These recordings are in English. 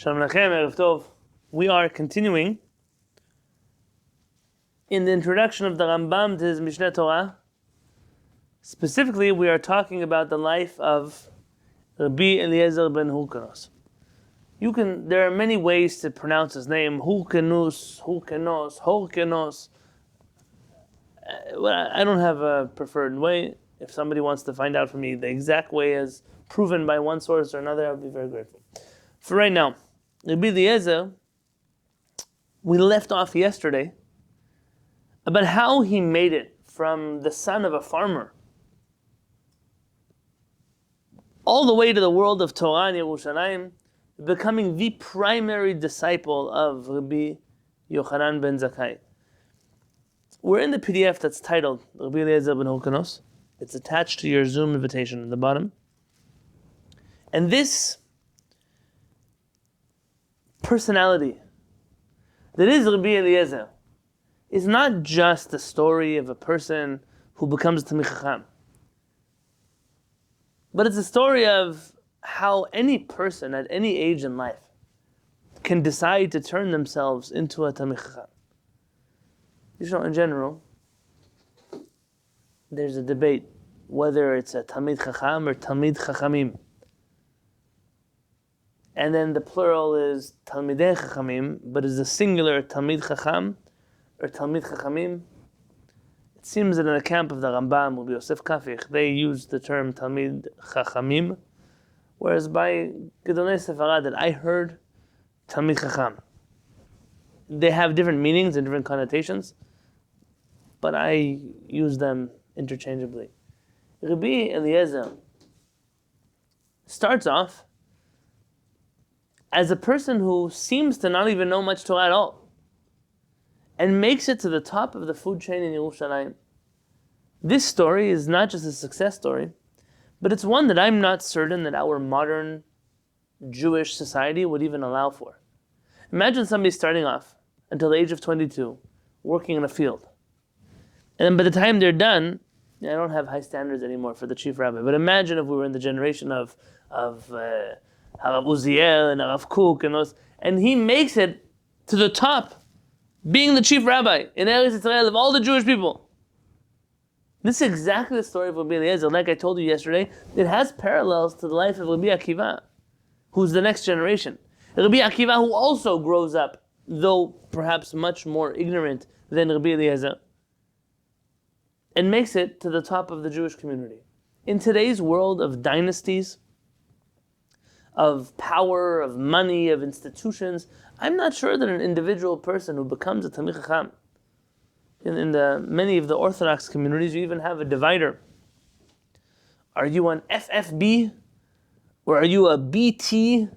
Shalom Lechem, Erev Tov. We are continuing in the introduction of the Rambam to his Mishneh Torah. Specifically, we are talking about the life of Rabbi Eliezer Ben Hyrcanus. There are many ways to pronounce his name. Hyrcanus. Well, I don't have a preferred way. If somebody wants to find out for me the exact way as proven by one source or another, I would be very grateful. For right now, Rabbi Eliezer, we left off yesterday about how he made it from the son of a farmer all the way to the world of Torah and Yerushalayim, becoming the primary disciple of Rabbi Yochanan Ben Zakkai. We're in the PDF that's titled Rabbi Eliezer Ben Hyrcanus. It's attached to your Zoom invitation at the bottom. And this personality that is Rabbi Eliezer is not just the story of a person who becomes a Talmid Chacham, but it's a story of how any person at any age in life can decide to turn themselves into a Talmid Chacham. You know, in general, there's a debate whether it's a Talmid Chacham or Talmid Chachamim. And then the plural is Talmidei Chachamim, but is the singular Talmid Chacham or Talmid Chachamim. It seems that in the camp of the Rambam, Rabbi Yosef Qafih, they use the term Talmid Chachamim, whereas by Gedolei Sefarad that I heard, Talmid Chacham. They have different meanings and different connotations, but I use them interchangeably. Rabbi Eliezer starts off as a person who seems to not even know much Torah at all, and makes it to the top of the food chain in Yerushalayim. This story is not just a success story, but it's one that I'm not certain that our modern Jewish society would even allow for. Imagine somebody starting off until the age of 22, working in a field. And then by the time they're done, I don't have high standards anymore for the chief rabbi, but imagine if we were in the generation of Harav Uziel and Harav Kook and those, and he makes it to the top, being the chief rabbi in Eretz Yisrael of all the Jewish people. This is exactly the story of Rabbi Eliezer. Like I told you yesterday, it has parallels to the life of Rabbi Akiva, who's the next generation. Rabbi Akiva, who also grows up, though perhaps much more ignorant than Rabbi Eliezer, and makes it to the top of the Jewish community. In today's world of dynasties, of power, of money, of institutions, I'm not sure that an individual person who becomes a Talmid Chacham, in many of the Orthodox communities, you even have a divider. Are you an FFB? Or are you a BT?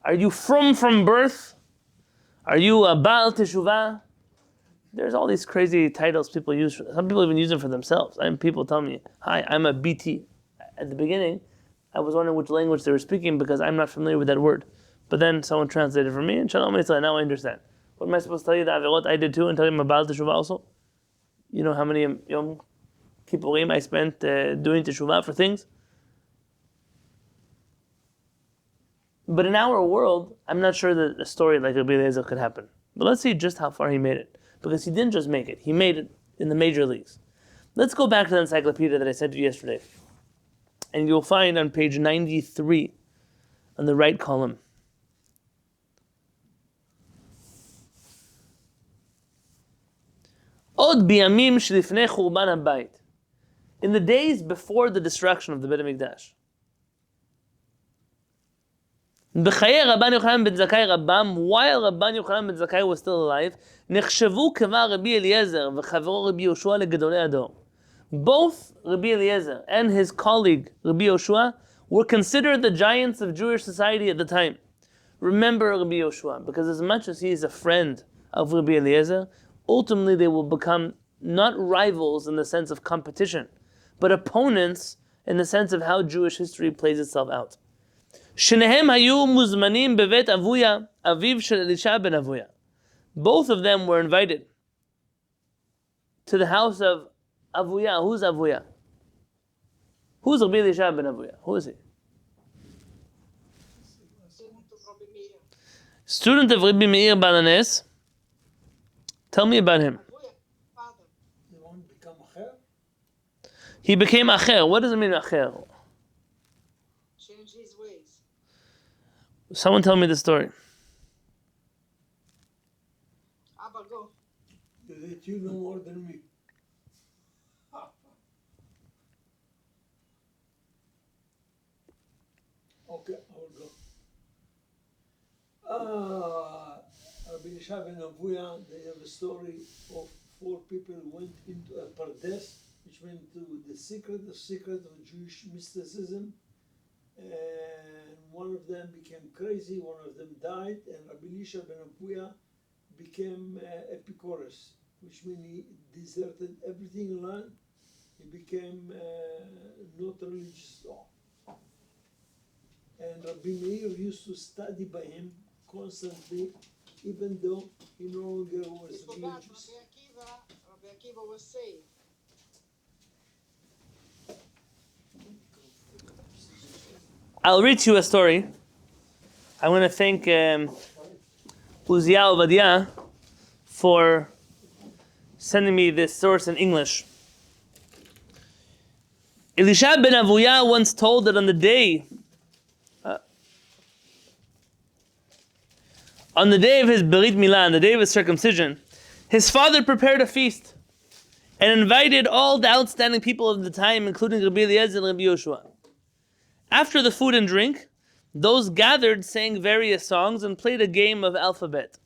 Are you from birth? Are you a Baal Teshuvah? There's all these crazy titles people use. Some people even use them for themselves. People tell me, hi, I'm a BT. At the beginning, I was wondering which language they were speaking because I'm not familiar with that word. But then someone translated for me, and Shalom Aleichem, now I understand. What am I supposed to tell you? The Averot I did too, and tell you I'm a Baal Teshuvah also? You know how many Yom Kippurim I spent doing Teshuvah for things? But in our world, I'm not sure that a story like Rabbi Eliezer could happen. But let's see just how far he made it. Because he didn't just make it, he made it in the major leagues. Let's go back to the encyclopedia that I sent you yesterday. And you'll find on page 93, on the right column, Od biyamim shlifnei churban habayit. In the days before the destruction of the Beit HaMikdash, B'chayei Rabban Yochanan Ben Zakkai Rambam, while Rabban Yochanan Ben Zakkai was still alive, nechshavu k'var Rabbi Eliezer v'chavro Rabbi Yoshua legedolei ador. Both Rabbi Eliezer and his colleague Rabbi Yoshua were considered the giants of Jewish society at the time. Remember Rabbi Yoshua, because as much as he is a friend of Rabbi Eliezer, ultimately they will become not rivals in the sense of competition, but opponents in the sense of how Jewish history plays itself out. Shnehem hayu muzmanim bevet Avuya, aviv shel Elisha ben Avuya. Both of them were invited to the house of Avuya. Who's Avuya? Who's Rabbi Elisha ben Avuya? Who is he? Student of Rabbi Meir Balanes. Tell me about him. You want to become acher? He became acher. What does it mean acher? Change his ways. Someone tell me the story. Abba, go. That you know more than me. Okay, I will go. Rabbi Eliezer Ben Hyrcanus, they have a story of 4 people who went into a pardes, which meant to the secret of Jewish mysticism, and one of them became crazy, one of them died, and Rabbi Eliezer Ben Hyrcanus became Epicurus, which means he deserted everything in life. He became not religious at all. And Rabbi Meir used to study by him constantly, even though he no longer was You forgot religious. Rabbi Akiva was saved. I'll read you a story. I want to thank Uziah Ovadia for sending me this source in English. Elisha ben Avuya once told that on the day of his Berit Milah, on the day of his circumcision, his father prepared a feast and invited all the outstanding people of the time, including Rabbi Eliezer and Rabbi Yoshua. After the food and drink, those gathered sang various songs and played a game of alphabet.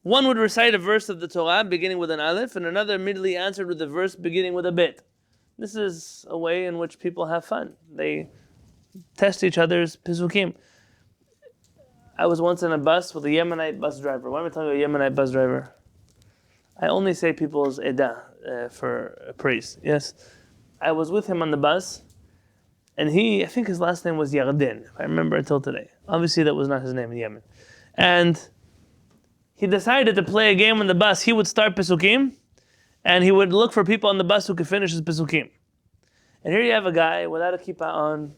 One would recite a verse of the Torah beginning with an aleph, and another immediately answered with a verse beginning with a bet. This is a way in which people have fun. They test each other's pisukim. I was once in a bus with a Yemenite bus driver. Why am I telling you a Yemenite bus driver? I only say people's edah for praise. Yes. I was with him on the bus, and I think his last name was Yarden, if I remember until today. Obviously that was not his name in Yemen. And he decided to play a game on the bus. He would start pisukim, and he would look for people on the bus who could finish his pisukim. And here you have a guy without a kippah on,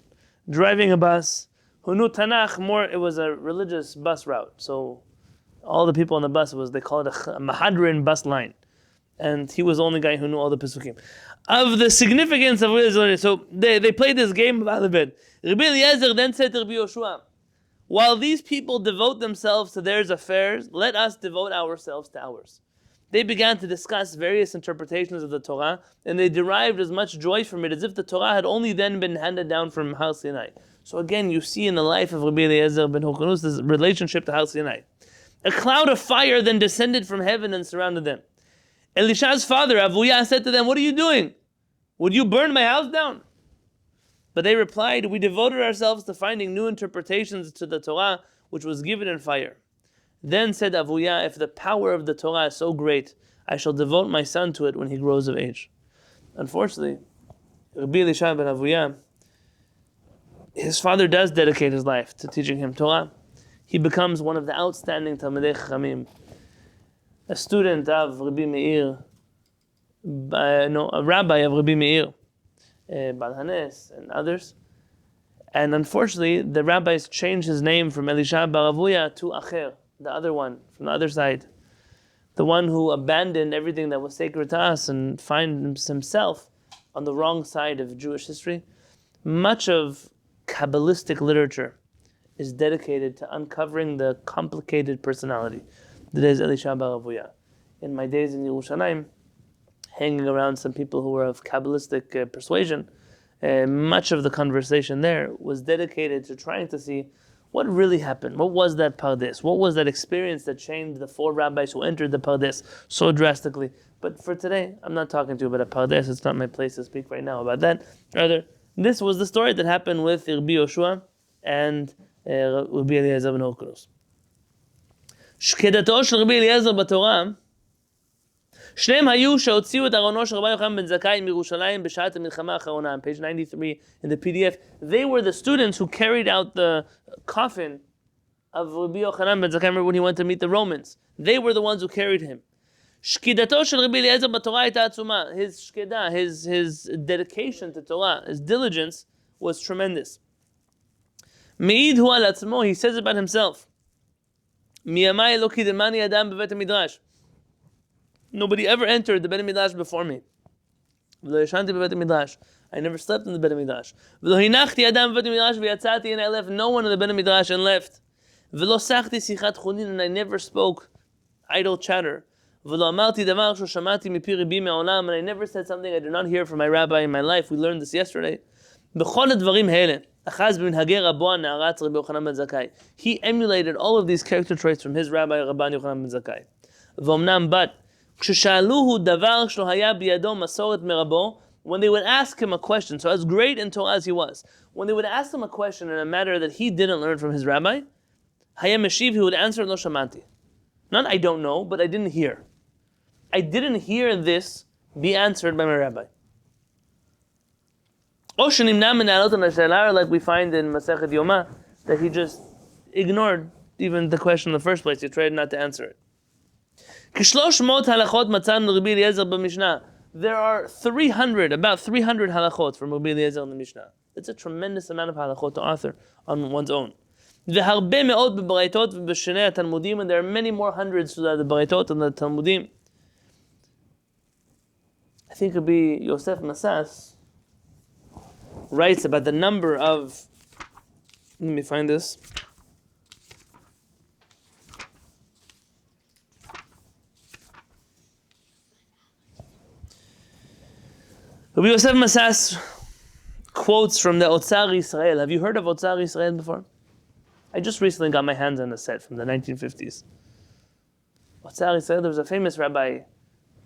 driving a bus, who knew Tanakh more. It was a religious bus route. So all the people on the bus, they call it a Mahadrin bus line. And he was the only guy who knew all the pisukim. Of the significance of Israel, so they played this game of alphabet. Rabbi Eliezer then said to Rabbi Yoshua, while these people devote themselves to their affairs, let us devote ourselves to ours. They began to discuss various interpretations of the Torah, and they derived as much joy from it as if the Torah had only then been handed down from Har Sinai. So again, you see in the life of Rabbi Eliezer Ben Hyrcanus this relationship to Har Sinai. A cloud of fire then descended from heaven and surrounded them. Elisha's father, Avuya, said to them, what are you doing? Would you burn my house down? But they replied, we devoted ourselves to finding new interpretations to the Torah, which was given in fire. Then said Avuya, if the power of the Torah is so great, I shall devote my son to it when he grows of age. Unfortunately, Rabbi Eliezer ben Avuya, his father does dedicate his life to teaching him Torah. He becomes one of the outstanding Talmidei Chachamim, a student of Rabbi Meir, a rabbi of Rabbi Meir, Balhanes, and others. And unfortunately, the rabbis changed his name from Elisha bar Avuya to Acher, the other one, from the other side. The one who abandoned everything that was sacred to us and finds himself on the wrong side of Jewish history. Much of Kabbalistic literature is dedicated to uncovering the complicated personality that is Elisha bar Avuya. In my days in Yerushalayim, hanging around some people who were of Kabbalistic persuasion, much of the conversation there was dedicated to trying to see what really happened. What was that pardes? What was that experience that changed the 4 rabbis who entered the pardes so drastically? But for today, I'm not talking to you about a pardes. It's not my place to speak right now about that. Rather, this was the story that happened with Rabbi Yoshua and Rabbi Eliezer Ben Hyrcanus. Shkedato shel Rabbi Eliezer b'Torah, שניהם היו שהוציאו את ארונו של רבן יוחנן בן זכאי מירושלים בשעת המלחמה האחרונה, on page 93 in the PDF. They were the students who carried out the coffin of Rabbi Yochanan Ben Zakkai. Remember when he went to meet the Romans? They were the ones who carried him. שקידתו של רבי אליעזר בתורה הייתה עצומה. His shkeda, his dedication to Torah, his diligence was tremendous. Me'id hu al atzmo, he says about himself. Miyamai lo kidemani adam bevet midrash. Nobody ever entered the Bet Midrash before me. V'lo yashanti bevet midrash. I never slept in the Bet Midrash. V'lo hinachti adam bevet midrash v'yatzati, and I left no one in the Bet Midrash and left. V'lo sachti sichat chunin, and I never spoke idle chatter. V'lo amarti davar sho shamati mipi ribi me'olam, and I never said something I did not hear from my rabbi in my life. We learned this yesterday. B'chol advarim hele. He emulated all of these character traits from his rabbi Rabban Yochanan Ben Zakkai. But when they would ask him a question, so as great in Torah as he was, when they would ask him a question in a matter that he didn't learn from his rabbi, he would answer, "Lo shamanti." Not I don't know, but I didn't hear. I didn't hear this be answered by my rabbi. Like we find in Masechet Yoma, that he just ignored even the question in the first place. He tried not to answer it. There are about 300 halachot from Rabbi Eliezer in the Mishnah. It's a tremendous amount of halachot to author on one's own. And there are many more hundreds to the Baraitot and the Talmudim. I think it would be Yosef Masas writes about the number of, let me find this. Rabbi Yosef Masas quotes from the Otzar Yisrael. Have you heard of Otzar Yisrael before? I just recently got my hands on a set from the 1950s. Otzar Yisrael, there was a famous Rabbi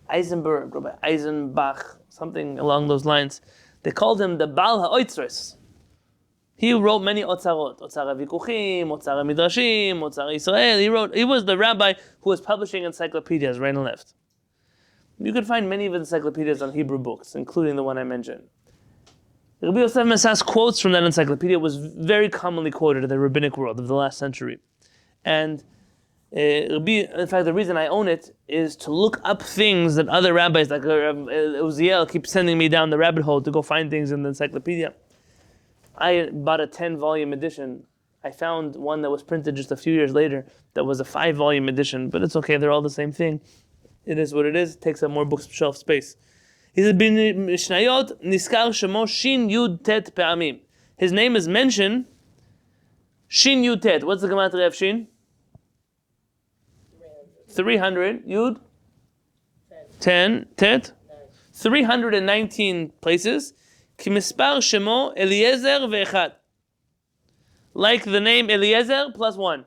Eisenberg, Rabbi Eisenbach, something along those lines. They called him the Baal HaOitzres. He wrote many Otzarot, Otzar HaVikuchim, Otzar HaMidrashim, Otzar Yisrael. He was the rabbi who was publishing encyclopedias right and left. You could find many of his encyclopedias on Hebrew books, including the one I mentioned. Rabbi Yosef Masas quotes from that encyclopedia was very commonly quoted in the rabbinic world of the last century. And in fact, the reason I own it is to look up things that other rabbis, like Uziel, keep sending me down the rabbit hole to go find things in the encyclopedia. I bought a 10-volume edition. I found one that was printed just a few years later that was a 5-volume edition, but it's okay, they're all the same thing. It is what it is, it takes up more bookshelf space. He said, Mishnayot niskar shemo shin yud tet pe'amim. His name is mentioned, shin yud tet. What's the gematria of shin? 300, Yud, 10, Tet, 319 places. Kimispar Shemo Eliezer ve'echad. Like the name Eliezer plus 1.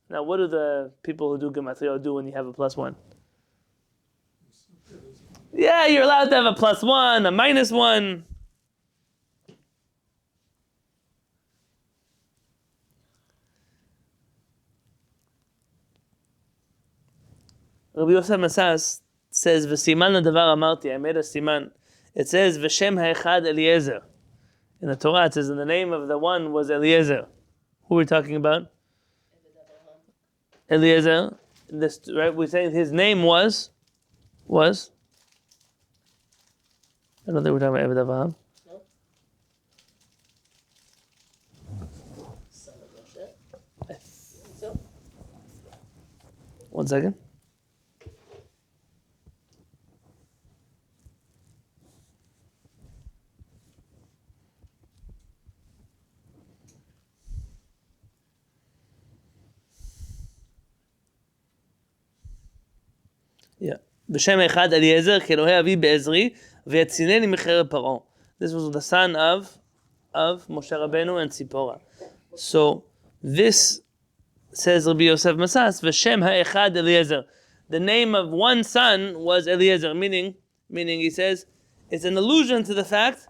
Now, what do the people who do Gematria do when you have a plus 1? Yeah, you're allowed to have a plus 1, a minus 1. Rabbi Yosef Masas says, "V'siman davar amarti." I made a siman. It says, "V'shem ha'echad Eliezer." In the Torah, it says, "In the name of the one was Eliezer." Who are we talking about? Eliezer. This, right? We're saying his name was. I don't think we're talking about Eved Avraham. No. Son of Moshe. So. One second. Yeah. B'shem echad Eliezer kelohe avi be'ezri ve'etzineni michereb paro. This was the son of Moshe Rabbeinu and Tzipora. So this says Rabbi Yosef Masas, V'shem ha'echad Eliezer. The name of one son was Eliezer, meaning he says, it's an allusion to the fact,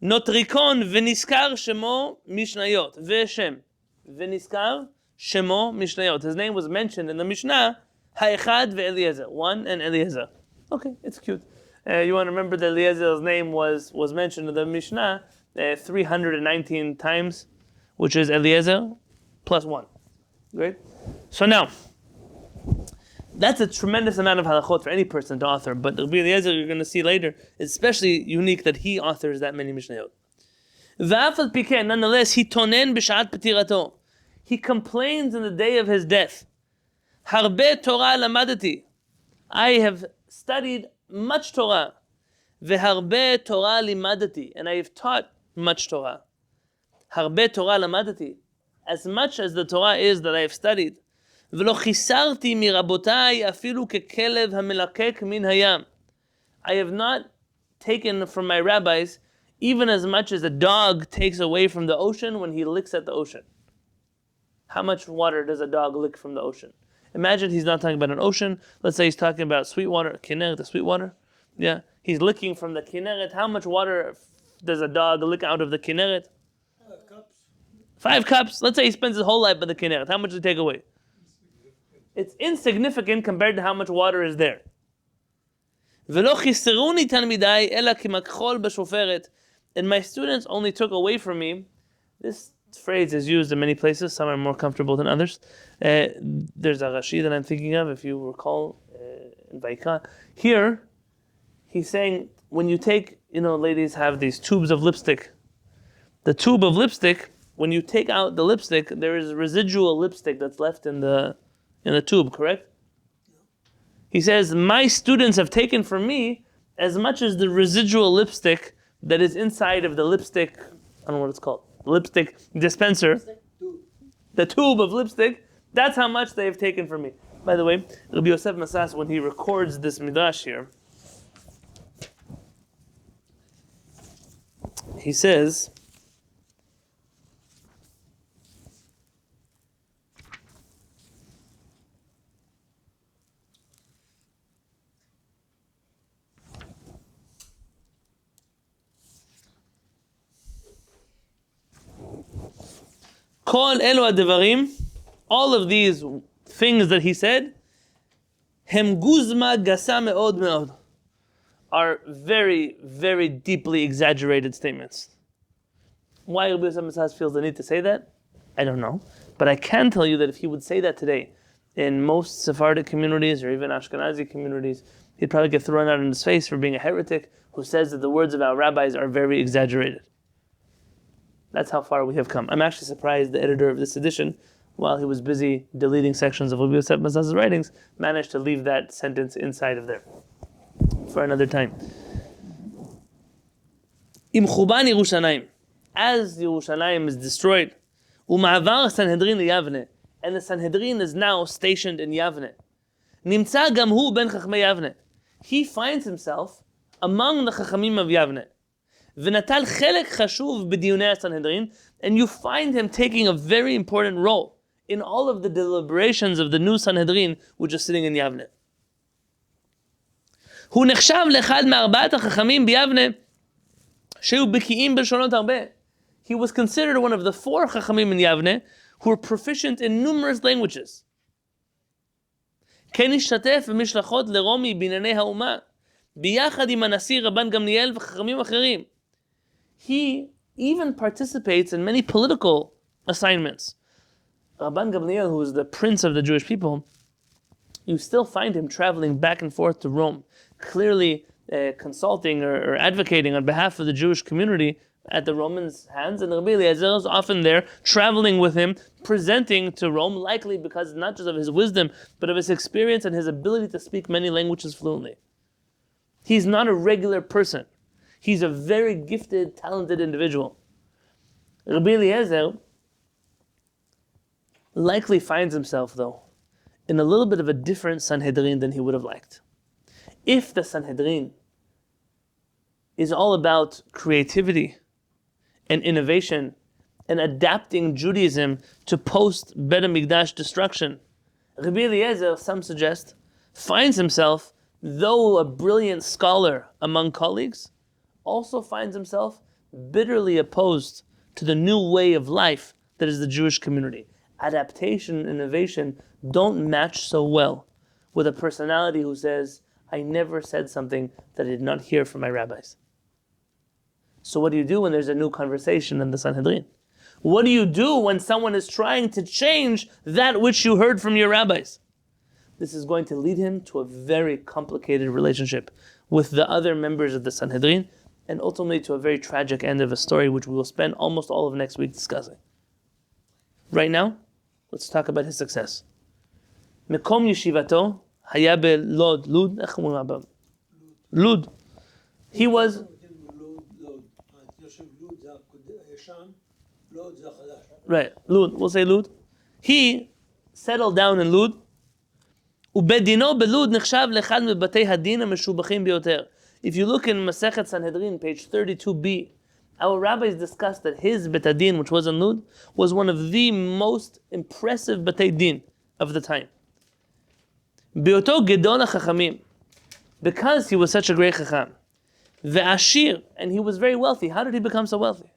Notrikon v'niskar shemo mishnayot. V'shem. V'niskar shemo mishnayot. His name was mentioned in the Mishnah, Ha'echad ve'Eliezer. One and Eliezer. Okay, it's cute. You want to remember that Eliezer's name was mentioned in the Mishnah 319 times, which is Eliezer plus 1. Great? So now, that's a tremendous amount of halachot for any person to author, but Rabbi Eliezer, you're going to see later, is especially unique that he authors that many Mishnayot. ואף על פי כן, nonetheless, התאונן בשעת פטירתו. He complains in the day of his death. הרבה תורה למדתי. I have studied much Torah. והרבה תורה לימדתי. And I have taught much Torah. הרבה תורה למדתי. As much as the Torah is that I have studied. ולא חיסרתי מרבותיי אפילו ככלב המלקק מן הים. I have not taken from my rabbis even as much as a dog takes away from the ocean when he licks at the ocean. How much water does a dog lick from the ocean? Imagine he's not talking about an ocean. Let's say he's talking about sweet water, Kehillat, the sweet water. Yeah, he's licking from the Kehillat. How much water does a dog lick out of the Kehillat? 5 cups. Let's say he spends his whole life by the Kehillat. How much does he take away? It's insignificant compared to how much water is there. ולא חיסרוני תלמידיי אלא כמכחול בשופרת. And my students only took away from me. This phrase is used in many places. Some are more comfortable than others. There's a Rashi that I'm thinking of, if you recall, in Vaikra. Here, he's saying, when you take, ladies have these tubes of lipstick. The tube of lipstick, when you take out the lipstick, there is residual lipstick that's left in the tube, correct? He says, my students have taken from me as much as the residual lipstick that is inside of the lipstick, I don't know what it's called, lipstick dispenser, the tube of lipstick, that's how much they have taken from me. By the way, Rabbi Yosef Masas, when he records this midrash here, he says, Kol elu advarim, all of these things that he said, hem guzma gasa meod meod, are very, very deeply exaggerated statements. Why Rabbi Yosef Masas feels the need to say that, I don't know. But I can tell you that if he would say that today, in most Sephardic communities or even Ashkenazi communities, he'd probably get thrown out in his face for being a heretic who says that the words of our rabbis are very exaggerated. That's how far we have come. I'm actually surprised the editor of this edition, while he was busy deleting sections of Rabbi Yosef Masas's writings, managed to leave that sentence inside of there for another time. Im chuban Yerushalayim, as Yerushalayim is destroyed, u'ma'avar Sanhedrin liyavne, and the Sanhedrin is now stationed in Yavne. Nimtza gam hu ben Chachamei Yavne. He finds himself among the Chachamim of Yavne. V'natal chelek chashuv b'diyunei Sanhedrin, and you find him taking a very important role in all of the deliberations of the new Sanhedrin, which is sitting in Yavne. הוא נחשב לאחד מארבעת החכמים ביבנה שהיו בקיאים בלשונות הרבה. He was considered one of the 4 Chachamim in Yavne who were proficient in numerous languages. כן השתתף במשלחות לרומי בענייני האומה ביחד עם הנשיא רבן גמליאל וחכמים אחרים. He even participates in many political assignments. Rabban Gamliel, who is the prince of the Jewish people, you still find him traveling back and forth to Rome, clearly consulting or advocating on behalf of the Jewish community at the Romans' hands. And Rabbi Eliezer is often there, traveling with him, presenting to Rome, likely because not just of his wisdom, but of his experience and his ability to speak many languages fluently. He's not a regular person. He's a very gifted, talented individual. Rabbi Eliezer likely finds himself, though, in a little bit of a different Sanhedrin than he would have liked. If the Sanhedrin is all about creativity and innovation and adapting Judaism to post-Bet HaMikdash destruction, Rabbi Eliezer, some suggest, finds himself, though a brilliant scholar among colleagues, also finds himself bitterly opposed to the new way of life that is the Jewish community. Adaptation and innovation don't match so well with a personality who says, I never said something that I did not hear from my rabbis. So what do you do when there's a new conversation in the Sanhedrin? What do you do when someone is trying to change that which you heard from your rabbis? This is going to lead him to a very complicated relationship with the other members of the Sanhedrin, and ultimately to a very tragic end of a story which we will spend almost all of next week discussing. Right now, let's talk about his success. Mekom yeshivato haya belod, Lud, איך אומרים רבם? Lud. He was... Right, Lud, we'll say Lud. He settled down in Lud. ובדינו בלוד נחשב לאחד מבתי הדין המשובחים ביותר. If you look in Masechet Sanhedrin, page 32b, our rabbis discussed that his Bet Hadin, which was in Lud, was one of the most impressive Betei Din of the time. Beoto Gedol HaChachamim, because he was such a great Chacham. Ve'ashir, and he was very wealthy. How did he become so wealthy?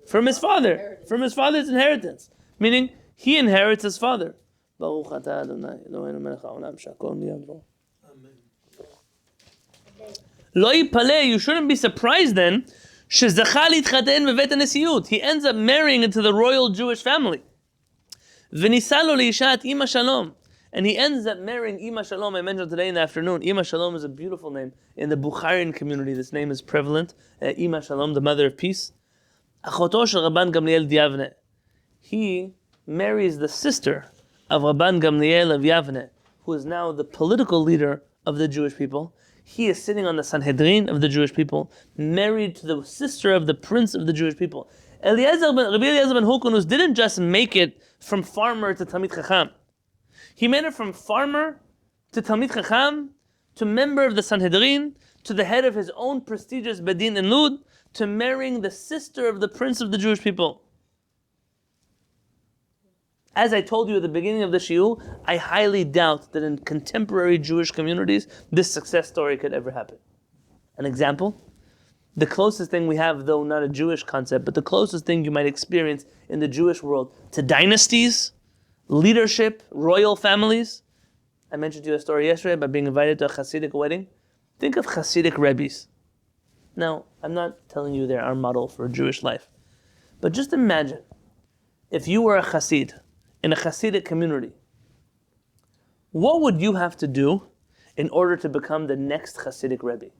From his father. From his father's inheritance. Meaning, he inherits his father. Baruch atah Adonai, Eloheinu melech haolam, she'akol nהיה b'dvaro. Lo yipaleh, you shouldn't be surprised then, she'zacha litchaten bebeit hanesiut. He ends up marrying into the royal Jewish family. V'nisa lo leisha et ima shalom. And he ends up marrying Ima Shalom. I mentioned today in the afternoon, Ima Shalom is a beautiful name. In the Bukharian community, this name is prevalent. Ima Shalom, the mother of peace. Achoto shel Rabban Gamliel Yavne. He marries the sister of Rabban Gamliel of Yavne, who is now the political leader of the Jewish people. He is sitting on the Sanhedrin of the Jewish people, married to the sister of the prince of the Jewish people. Rabbi Eliezer Ben Hyrcanus didn't just make it from farmer to Talmid Chacham. He made it from farmer to Talmid Chacham, to member of the Sanhedrin, to the head of his own prestigious Bedin in Lud, to marrying the sister of the prince of the Jewish people. As I told you at the beginning of the shiur, I highly doubt that in contemporary Jewish communities, this success story could ever happen. An example? The closest thing we have, though not a Jewish concept, but the closest thing you might experience in the Jewish world to dynasties, leadership, royal families. I mentioned to you a story yesterday about being invited to a Hasidic wedding. Think of Hasidic Rebbes. Now, I'm not telling you they're our model for Jewish life. But just imagine if you were a Hasid in a Hasidic community. What would you have to do in order to become the next Hasidic Rebbe?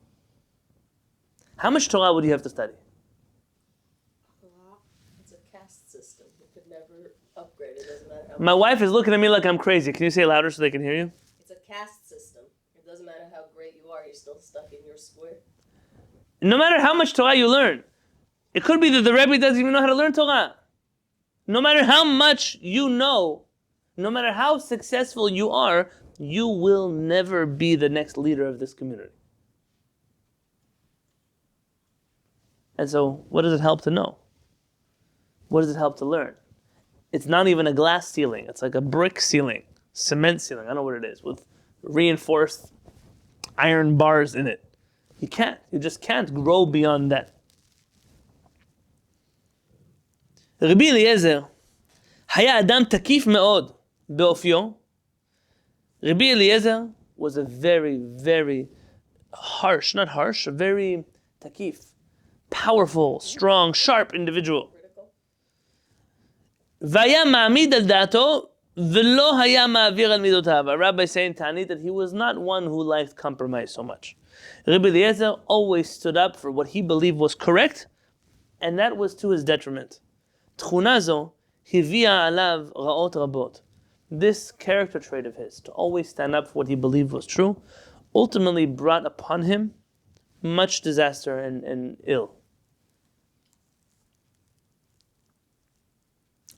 How much Torah would you have to study? It's a caste system. You could never upgrade. It doesn't matter how My wife is looking at me like I'm crazy. Can you say it louder so they can hear you? It's a caste system. It doesn't matter how great you are, you're still stuck in your square. No matter how much Torah you learn, it could be that the Rebbe doesn't even know how to learn Torah. No matter how much you know, no matter how successful you are, you will never be the next leader of this community. And so, what does it help to know? What does it help to learn? It's not even a glass ceiling. It's like a brick ceiling, cement ceiling. I don't know what it is, with reinforced iron bars in it. You just can't grow beyond that. Rabbi Eliezer היה אדם תקיף מאוד באופיו. Rabbi Eliezer was a very, very very takif, powerful, strong, sharp individual. והיה מעמיד על דעתו ולא היה מעביר על מידותיו. A rabbi saying Tanit that he was not one who liked compromise so much. Rabbi Eliezer always stood up for what he believed was correct, and that was to his detriment. תכונה זו הביאה עליו רעות רבות. This character trait of his, to always stand up for what he believed was true, ultimately brought upon him much disaster and ill.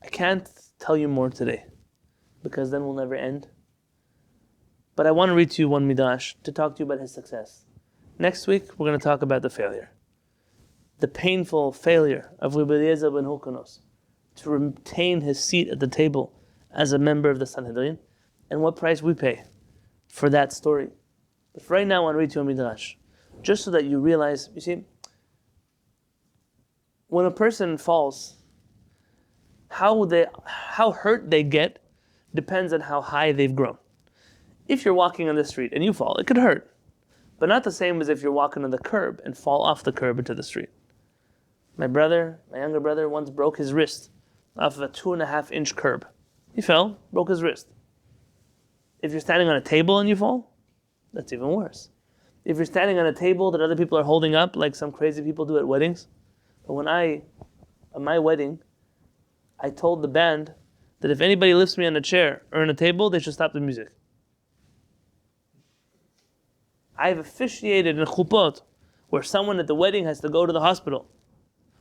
I can't tell you more today, because then we'll never end. But I want to read to you one midrash to talk to you about his success. Next week, we're going to talk about the failure. The painful failure of Rabbi Eliezer Ben Hyrcanus to retain his seat at the table as a member of the Sanhedrin, and what price we pay for that story. But for right now, I want to read to you a midrash, just so that you realize, you see, when a person falls, how hurt they get depends on how high they've grown. If you're walking on the street and you fall, it could hurt, but not the same as if you're walking on the curb and fall off the curb into the street. My younger brother, once broke his wrist off of a 2.5-inch curb. He fell, broke his wrist. If you're standing on a table and you fall, that's even worse. if you're standing on a table that other people are holding up, like some crazy people do at weddings. But at my wedding, I told the band that if anybody lifts me on a chair or on a table, they should stop the music. I've officiated in chuppot where someone at the wedding has to go to the hospital.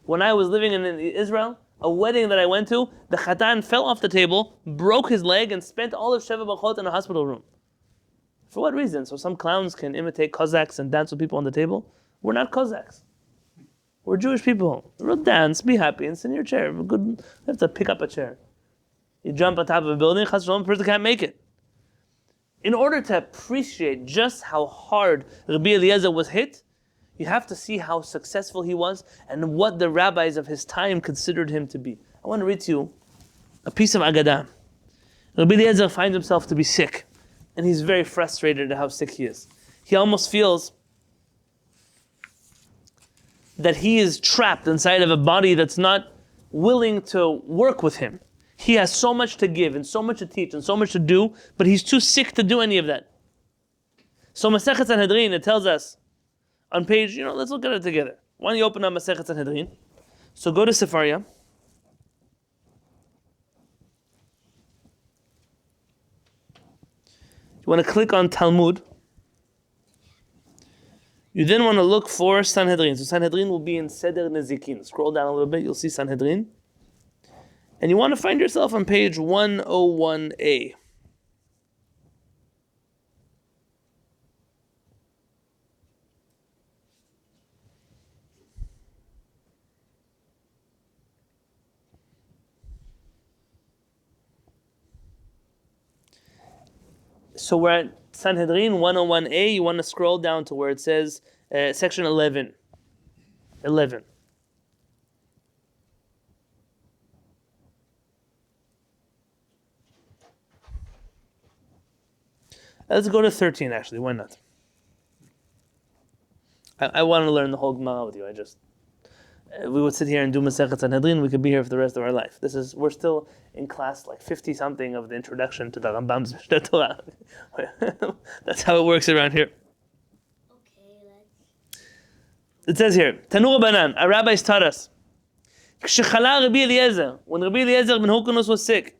When I was living in Israel, a wedding that I went to, the chatan fell off the table, broke his leg, and spent all of Sheva B'chot in a hospital room. For what reason? So some clowns can imitate Cossacks and dance with people on the table? We're not Cossacks. We're Jewish people. We'll dance, be happy, and sit in your chair. You have to pick up a chair. You jump on top of a building, chas v'shalom, a person can't make it. In order to appreciate just how hard Rabbi Eliezer was hit, you have to see how successful he was and what the rabbis of his time considered him to be. I want to read to you a piece of Agadah. Rabbi Eliezer finds himself to be sick, and he's very frustrated at how sick he is. He almost feels that he is trapped inside of a body that's not willing to work with him. He has so much to give and so much to teach and so much to do, but he's too sick to do any of that. So Masechet Sanhedrin, it tells us on page, let's look at it together. Why don't you open up Masechet Sanhedrin? So go to Sefaria. You want to click on Talmud. You then want to look for Sanhedrin. So Sanhedrin will be in Seder Nezikin. Scroll down a little bit, you'll see Sanhedrin. And you want to find yourself on page 101a. So we're at Sanhedrin 101a. You want to scroll down to where it says section 11. 11. Let's go to 13 actually, why not? I want to learn the whole Gemara with you. We would sit here and do Masechet Sanhedrin, we could be here for the rest of our life. We're still in class like 50 something of the introduction to the Rambam's Mishneh Torah. That's how it works around here. Okay, It says here, Tanu Rabbanan, our rabbis taught us, Kshechala Rabbi Eliezer, when Rabbi Eliezer Ben Hyrcanus was sick,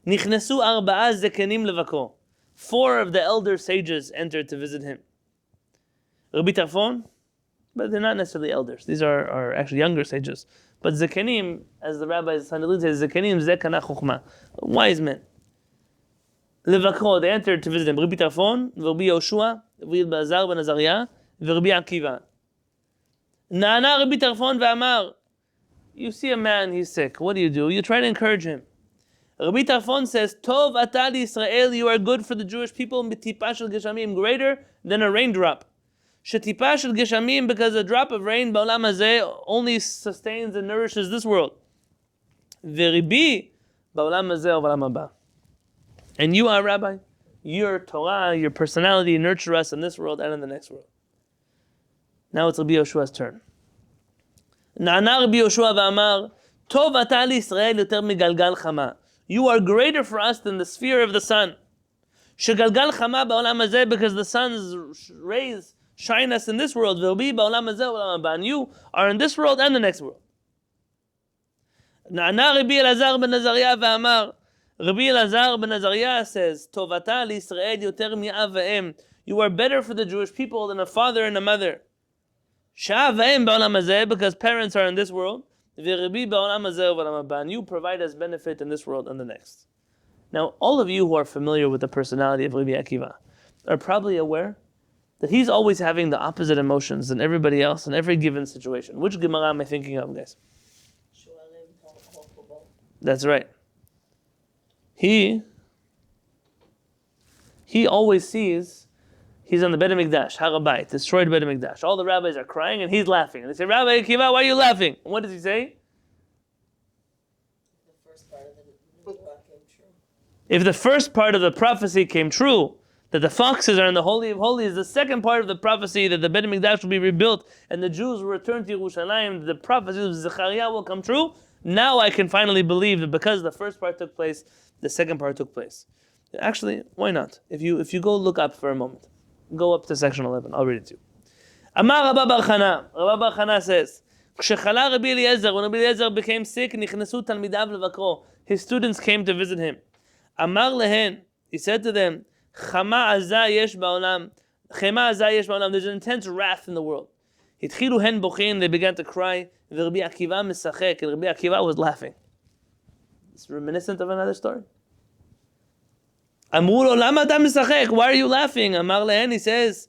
Nichnesu arba'a zekenim levako. 4 of the elder sages entered to visit him. Rabbi Tarfon, but they're not necessarily elders. These are actually younger sages. But zekenim, as the rabbis Sanhedrin says, zekenim zekana chokhmah, wise men. Levako, they entered to visit him. Rabbi Tarfon, Rabbi Yoshua, Rabbi Eliezer Ben Azariah, Rabbi Akiva. Na'ana Rabbi Tarfon ve'amar, you see a man, he's sick. What do? You try to encourage him. Rabbi Tarfon says, Tov atah Yisrael, you are good for the Jewish people, mitipa shel geshamim, greater than a raindrop. Shetipa shel geshamim, because a drop of rain, ba'olam hazeh, only sustains and nourishes this world. V'ribi, ba'olam hazeh u'ba'olam haba. And you are Rabbi, your Torah, your personality nurture us in this world and in the next world. Now it's Rabbi Yoshua's turn. Na'ana Rabbi Yoshua ve'amar, Tov atah Yisrael yoter migalgal chama. You are greater for us than the sphere of the sun. Shegalgal chama ba'olam hazeh, because the sun's rays shine us in this world. V'obi ba'olam hazeh u'olam haba. And you are in this world and the next world. Na'ana Rabbi Eliezer Ben Azariah ve'amar. Rabbi Eliezer Ben Azariah says, Tovata l'Yisrael yoter mi'av ve'em. You are better for the Jewish people than a father and a mother. Sha'av ve'em ba'olam hazeh, because parents are in this world. And you provide us benefit in this world and the next. Now, all of you who are familiar with the personality of Rabbi Akiva are probably aware that he's always having the opposite emotions than everybody else in every given situation. Which Gemara am I thinking of, guys? That's right. He always sees he's on the Beit HaMikdash, Har HaBayit, destroyed Beit HaMikdash. All the rabbis are crying and he's laughing. And they say, Rabbi Akiva, why are you laughing? And what does he say? The first part of the Torah came true. If the first part of the prophecy came true, that the foxes are in the Holy of Holies, the second part of the prophecy that the Beit HaMikdash will be rebuilt and the Jews will return to Yerushalayim, the prophecy of Zechariah will come true, now I can finally believe that because the first part took place, the second part took place. Actually, why not? If you go look up for a moment. Go up to section 11. I'll read it to you. Amar Rabba Bar Chana. Rabba Bar Chana says, כשחלה Rabbi Eliezer, when Rabbi Eliezer became sick, נכנסו תלמידיו לבקרו. His students came to visit him. אמר להן, he said to them, חמה עזה יש בעולם. There's an intense wrath in the world. התחילו הן בוכין, they began to cry, ורבי עקיבא משחק, and Rabbi Akiva was laughing. It's reminiscent of another story. אמרו לו, למה אתה משחק? Why are you laughing? אמר להן, he says,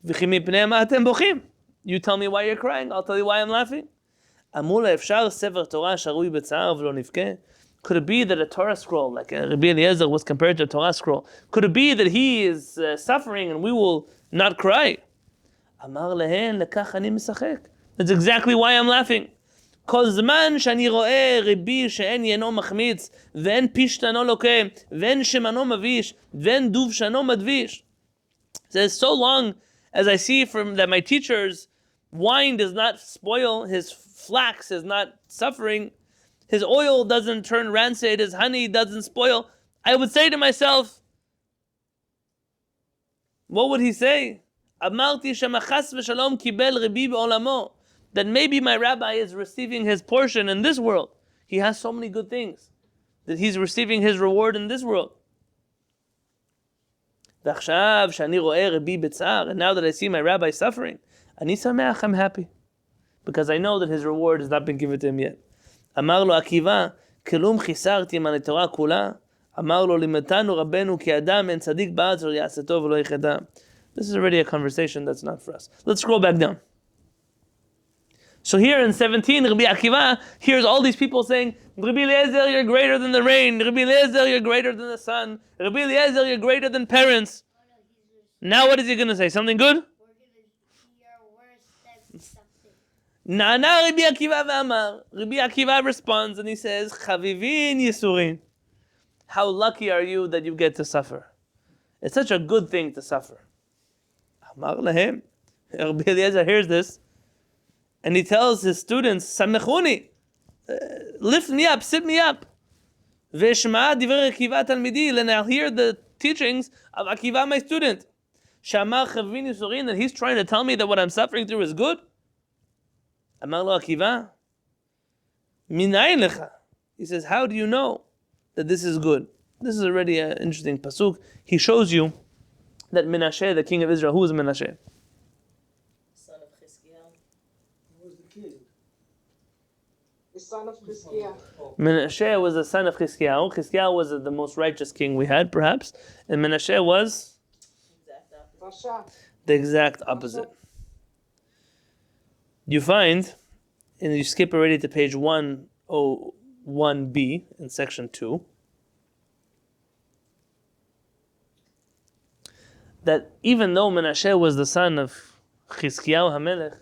וכי מפני מה אתם בוכים? You tell me why you're crying, I'll tell you why I'm laughing. אמרו לו, אפשר ספר תורה שרוי בצער ולא נבכה? Could it be that a Torah scroll, like Rabbi Eliezer was compared to a Torah scroll, could it be that he is suffering and we will not cry? אמר להן, לכך אני משחק. That's exactly why I'm laughing. כל זמן שאני רואה רבי שאין ינו מחמיץ, ואין פשטנו לוקה, ואין שמנו מביש, ואין דובשנו מדביש. It says, so long as I see from that my teacher's wine does not spoil, his flax is not suffering, his oil doesn't turn rancid, his honey doesn't spoil, I would say to myself, what would he say? אמרתי שמחס ושלום קיבל רבי בעולמו. That maybe my rabbi is receiving his portion in this world. He has so many good things that he's receiving his reward in this world. ועכשיו שאני רואה רבי בצער, and now that I see my rabbi suffering, אני שמח, I'm happy. Because I know that his reward has not been given to him yet. אמר לו עקיבא, כלום חיסרתי מן התורה כולה. אמר לו, לימדנו רבנו כי אדם אין צדיק בארץ ולא יעשה טוב ולא יחדע. This is already a conversation that's not for us. Let's scroll back down. So here in 17, Rabbi Akiva hears all these people saying, Rabbi Eliezer, you're greater than the rain. Rabbi Eliezer, you're greater than the sun. Rabbi Eliezer, you're greater than parents. Now what is he going to say? Something good? Na'ana Rabbi Akiva v'amar. Rabbi Akiva responds and he says, Chavivin Yisurin. How lucky are you that you get to suffer? It's such a good thing to suffer. Amar lahem. Rabbi Eliezer hears this. And he tells his students, Samechuni, lift me up, sit me up. Ve'shma divrei Akiva talmidi, and I'll hear the teachings of Akiva, my student. Shamar chavin yisurin, and he's trying to tell me that what I'm suffering through is good. Amar lo Akiva, minayin lecha. He says, how do you know that this is good? This is already an interesting pasuk. He shows you that Menashe, the king of Israel, who is Menashe? The son of Chizkiah. Menashe was the son of Chizkiah. Chizkiah was the most righteous king we had, perhaps. And Menashe was Rasha. the exact opposite. You find, and you skip already to page 101b in section 2, that even though Menashe was the son of Chizkiah HaMelech,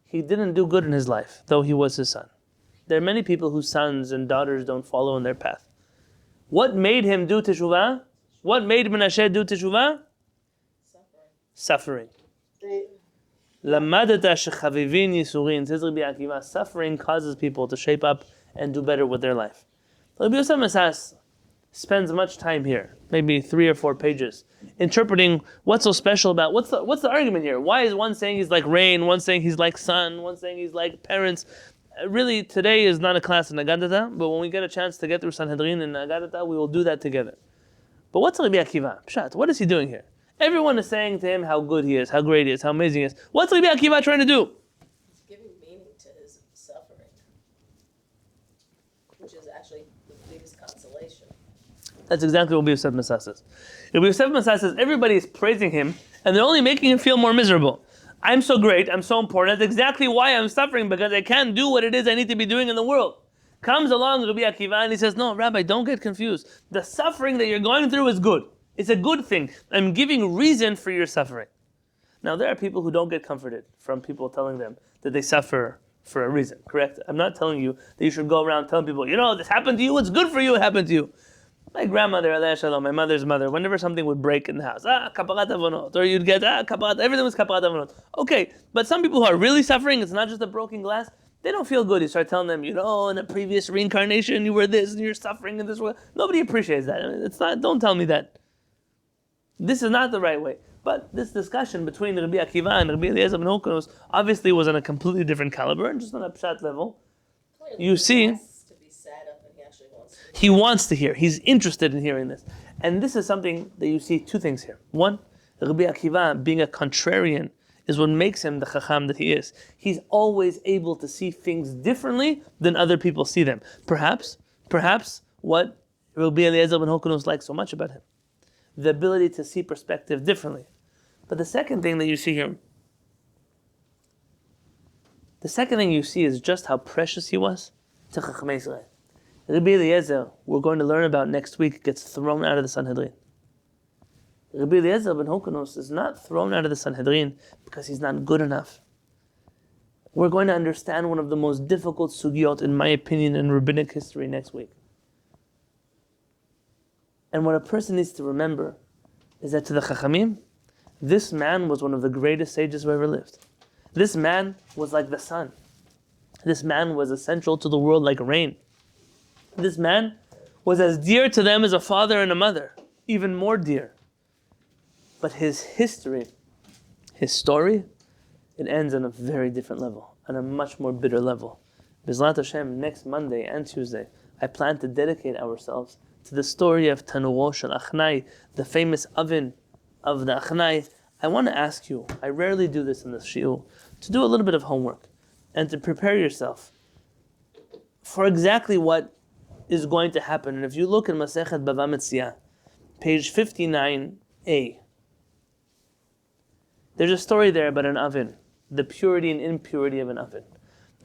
he didn't do good in his life, though he was his son. There are many people whose sons and daughters don't follow in their path. What made him do teshuvah? What made Menashe do teshuvah? Suffering. Lamadata shechavivin yisurin. Says Rabbi Akiva, suffering causes people to shape up and do better with their life. Rabbi Yosef Masas spends much time here, maybe 3 or 4 pages, interpreting what's so special about, what's the argument here? Why is one saying he's like rain, one saying he's like sun, one saying he's like parents? Really, today is not a class in Agadata, but when we get a chance to get through Sanhedrin and Agadata, we will do that together. But what's Rabbi Akiva? Pshat, what is he doing here? Everyone is saying to him how good he is, how great he is, how amazing he is. What's Rabbi Akiva trying to do? He's giving meaning to his suffering, which is actually the biggest consolation. That's exactly what Rabbi Yosef Masas says. Rabbi Yosef Masas says everybody is praising him, and they're only making him feel more miserable. I'm so great, I'm so important, that's exactly why I'm suffering, because I can't do what it is I need to be doing in the world. Comes along Rabbi Akiva and he says, no, Rabbi, don't get confused. The suffering that you're going through is good. It's a good thing. I'm giving reason for your suffering. Now, there are people who don't get comforted from people telling them that they suffer for a reason, correct? I'm not telling you that you should go around telling people, this happened to you, it's good for you, it happened to you. My grandmother, Aleh Shalom, my mother's mother, whenever something would break in the house, kaparat avonot, or you'd get, kaparat, everything was kaparat avonot. Okay, but some people who are really suffering, it's not just a broken glass, they don't feel good. You start telling them, in a previous reincarnation, you were this, and you're suffering in this world. Nobody appreciates that. It's not, don't tell me that. This is not the right way. But this discussion between Rabbi Akiva and Rabbi Eliezer Ben Hyrcanus obviously was on a completely different caliber, and just on a pshat level. Clearly You he see, has to be sat up and he actually wants to. he wants to hear. He's interested in hearing this. And this is something that you see two things here. One, Rabbi Akiva, being a contrarian, is what makes him the Chacham that he is. He's always able to see things differently than other people see them. Perhaps what Rabbi Eliezer Ben Hyrcanus likes so much about him. The ability to see perspective differently. But the second thing that you see here, the second thing you see is just how precious he was to Chachamim Israel. Rabbi Eliezer, we're going to learn about next week, gets thrown out of the Sanhedrin. Rabbi Eliezer Ben Hyrcanus is not thrown out of the Sanhedrin because he's not good enough. We're going to understand one of the most difficult sugyot, in my opinion, in rabbinic history next week. And what a person needs to remember is that to the Chachamim, this man was one of the greatest sages who ever lived. This man was like the sun. This man was essential to the world like rain. This man was as dear to them as a father and a mother, even more dear. But his history, his story, it ends on a very different level, on a much more bitter level. B'ezrat Hashem, next Monday and Tuesday, I plan to dedicate ourselves to the story of Tanuro Shel Achnai, the famous oven of the Achnai. I want to ask you, I rarely do this in the shiur, to do a little bit of homework and to prepare yourself for exactly what is going to happen. And if you look in Masechet Bava Metzia, page 59a, there's a story there about an oven, the purity and impurity of an oven.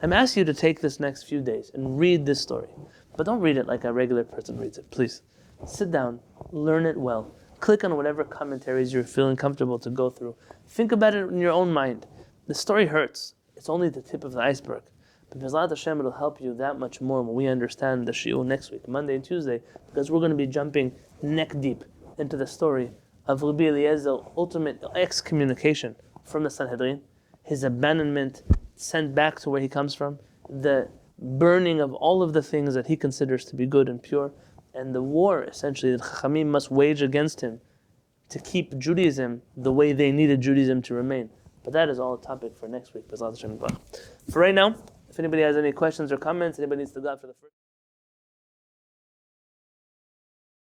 I'm asking you to take this next few days and read this story. But don't read it like a regular person reads it, please. Sit down, learn it well. Click on whatever commentaries you're feeling comfortable to go through. Think about it in your own mind. The story hurts. It's only the tip of the iceberg. But B'ezrat Hashem, it'll help you that much more when we understand the shiur next week, Monday and Tuesday, because we're going to be jumping neck deep into the story of Rabbi Eliezer's ultimate excommunication from the Sanhedrin, his abandonment, sent back to where he comes from, the burning of all of the things that he considers to be good and pure, and the war, essentially, that Chachamim must wage against him to keep Judaism the way they needed Judaism to remain. But that is all a topic for next week. For right now, if anybody has any questions or comments, anybody needs to go after the first.